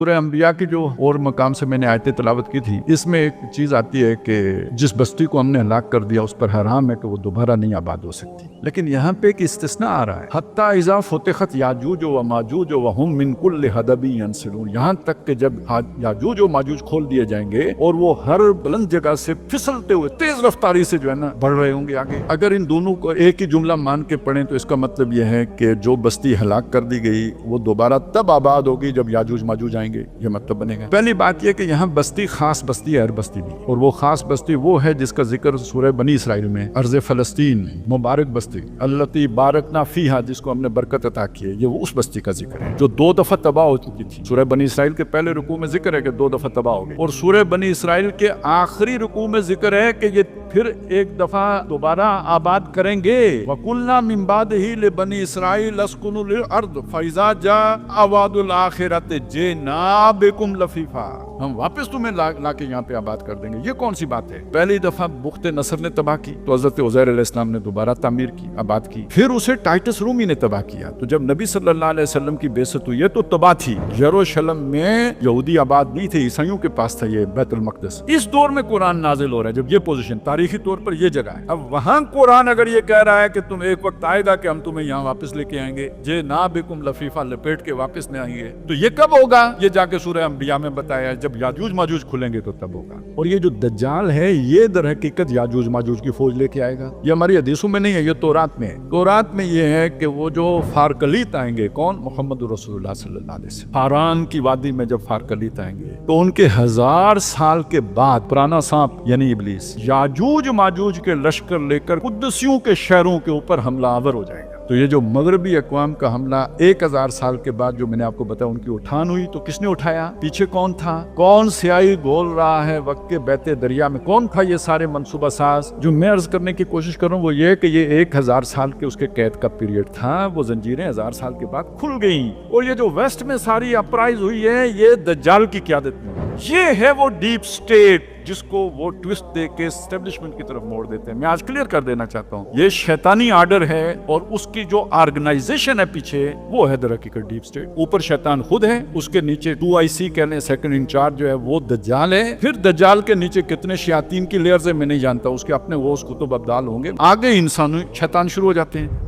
सूरह अंबिया की जो और मकाम से मैंने आयतें तिलावत की थी, इसमें एक चीज आती है कि जिस बस्ती को हमने हलाक कर दिया उस पर हराम है कि वो दोबारा नहीं आबाद हो सकती। लेकिन यहाँ पे एक इस्तिस्ना आ रहा है, हत्ता इज़ा फुतिहत याजूज व माजूज व हुम मिन कुल्लि हदबी यंसिलून, यहाँ तक कि जब याजूज व माजूज खोल दिए जाएंगे और वो हर बुलंद जगह से फिसलते हुए तेज रफ्तारी से जो है ना बढ़ रहे होंगे आगे। अगर इन दोनों को एक ही जुमला मान के पढ़ें तो इसका मतलब यह है कि जो बस्ती हलाक कर दी गई वो दोबारा तब आबाद होगी जब याजूज माजूज आएंगे, ये मतलब बनेगा। पहली बात यह कि यहाँ बस्ती खास बस्ती है, हर बस्ती नहीं, और वो खास बस्ती वो है जिसका जिक्र सूरह बनी इसराइल में, अर्ज़ फ़लस्तीन मुबारक बस्ती अल्लती बारकना फीहा, जिसको हमने बरकत अता की है, ये वो उस बस्ती का जिक्र है जो 2 दफा तबाह हो चुकी थी। सूरह बनी इसराइल के पहले रुकू में जिक्र है कि 2 दफा तबाह हो गई, और सूरह बनी इसराइल के आखिरी रुकू में जिक्र है कि ये फिर एक दफा दोबारा आबाद करेंगे। वकुल्ना मिन बादिही लिबनी इसराइल अस्कुनुल अर्द फइज़ा जा अवादुल आखिरत जिना बिकुम लफीफा, हम वापस तुम्हें ला के यहाँ पे आबाद कर देंगे। ये कौन सी बात है? पहली दफा बुख्ते नसर ने तबाह की तो हजरत उज़ैर अलैहिस्सलाम ने दोबारा तामीर की, आबाद की, फिर उसे टाइटस रूमी ने तबाह किया। तो जब नबी सल्लल्लाहु अलैहि वसल्लम की बेइज्जत हुई है तो तबाह थी। यरूशलेम में यहूदी आबाद नहीं थे, ईसाइयों के पास था ये बैतुल मक़दिस। इस दौर में कुरान नाजिल हो रहा है जब ये पोजीशन तारीखी तौर पर ये जगह है। अब वहां कुरान अगर ये कह रहा है कि तुम एक वक्त आएगा कि हम तुम्हें यहाँ वापस लेके आएंगे, जे ना बिकुम लफीफा, लपेट के वापस नहीं आएंगे, तो ये कब होगा? ये जाके सूरह अंबिया में बताया, जब याजूज माजूज खुलेंगे तो तब होगा। और ये जो दज्जाल है ये दर हकीकत याजूज माजूज की फौज लेके आएगा। ये हमारी हदीसों में नहीं है, ये तौरात में है। तौरात में ये है कि वो जो फारकलीत आएंगे, कौन? मोहम्मद रसूलुल्लाह सल्लल्लाहु अलैहि वसल्लम, फारान की वादी में जब फारकलीत आएंगे तो उनके 1000 साल के बाद पुराना सांप यानी इब्लीस याजूज माजूज के लश्कर लेकर कुद्दसियों के शहरों के ऊपर हमलावर हो जाएगा। तो ये जो मगरबी अक़वाम का हमला 1000 साल के बाद जो मैंने आपको बताया उनकी उठान हुई, तो किसने उठाया? पीछे कौन था? कौन स्याही घोल रहा है वक्त के बहते दरिया में? कौन था ये सारे मनसूबा साज? जो मैं अर्ज करने की कोशिश कर रहा हूँ वो ये कि ये 1000 साल के उसके कैद का पीरियड था। वो जंजीरें 1000 साल के बाद खुल गई, और ये जो वेस्ट में सारी अपराइज हुई है ये दज्जाल की क़यादत में। ये है वो डीप स्टेट जिसको वो ट्विस्ट दे के एस्टेब्लिशमेंट की तरफ मोड़ देते हैं। मैं आज क्लियर कर देना चाहता हूँ, ये शैतानी आर्डर है और उसकी जो ऑर्गेनाइजेशन है पीछे वो है दर हकीकत डीप स्टेट। ऊपर शैतान खुद है, उसके नीचे 2IC कहने सेकंड इंचार्ज जो है वो दज्जाल है। फिर दज्जाल के नीचे कितने शयातीन की लेयर्स है मैं नहीं जानता, उसके अपने वो कुतुब अब्दाल होंगे। आगे इंसानी शैतान शुरू हो जाते हैं।